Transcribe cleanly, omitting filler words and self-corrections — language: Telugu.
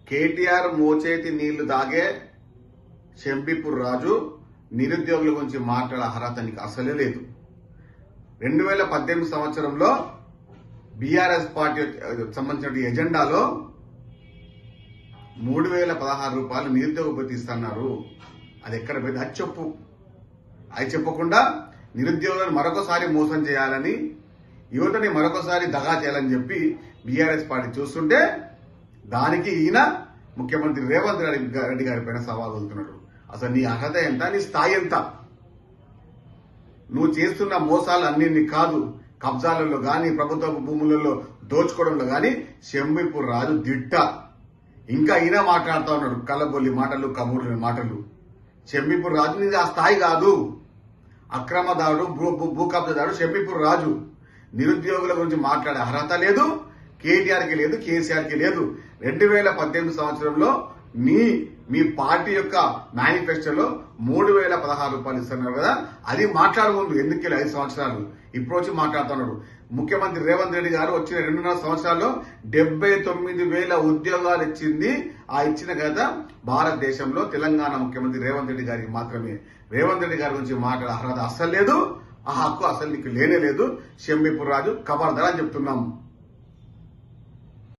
కేటీఆర్ మోచేతి నీళ్లు తాగే షంబీపూర్ రాజు నిరుద్యోగుల గురించి మాట్లాడే అర్హత నీకు అసలే లేదు. 2018 సంవత్సరంలో బీఆర్ఎస్ పార్టీ సంబంధించిన ఎజెండాలో 3016 రూపాయలు నిరుద్యోగ భృతి ఇస్తున్నారు. అది ఎక్కడ పోయింది? అది చెప్పు. అది చెప్పకుండా నిరుద్యోగులను మరొకసారి మోసం చేయాలని, యువతని మరొకసారి దగా చేయాలని చెప్పి బీఆర్ఎస్ పార్టీ చూస్తుంటే దానికి ఈయన ముఖ్యమంత్రి రేవంత్ రెడ్డి గారి పైన సవాల్ వదులుతున్నాడు. అసలు నీ అర్హత ఎంత? నీ స్థాయి ఎంత? నువ్వు చేస్తున్న మోసాలు అన్ని కాదు, కబ్జాలలో గాని ప్రభుత్వ భూములలో దోచుకోవడంలో గాని షంబీపూర్ రాజు దిట్ట. ఇంకా ఈయన మాట్లాడుతూ ఉన్నాడు కళ్ళబొల్లి మాటలు, కబూర్ల మాటలు. షంబీపూర్ రాజు నీది ఆ స్థాయి కాదు. అక్రమదారుడు, భూ కబ్జాదారుడు షంబీపూర్ రాజు. నిరుద్యోగుల గురించి మాట్లాడే అర్హత లేదు, కేటీఆర్కి లేదు, కేసీఆర్కి లేదు. 2018 సంవత్సరంలో మీ పార్టీ యొక్క మేనిఫెస్టోలో 3016 రూపాయలు ఇస్తున్నారు కదా, అది మాట్లాడకూడదు. ఎందుకు 5 సంవత్సరాలు ఇప్పుడు వచ్చి మాట్లాడుతున్నాడు. ముఖ్యమంత్రి రేవంత్ రెడ్డి గారు వచ్చిన 2.5 సంవత్సరాల్లో 79,000 ఉద్యోగాలు ఇచ్చింది. ఆ ఇచ్చిన కదా భారతదేశంలో తెలంగాణ ముఖ్యమంత్రి రేవంత్ రెడ్డి గారికి మాత్రమే. రేవంత్ రెడ్డి గారి గురించి మాట్లాడే అర్హత అస్సలు లేదు, ఆ హక్కు అసలు నీకు లేనే లేదు. షంబీపూర్ రాజు ఖబర్దార్ అని చెప్తున్నాం.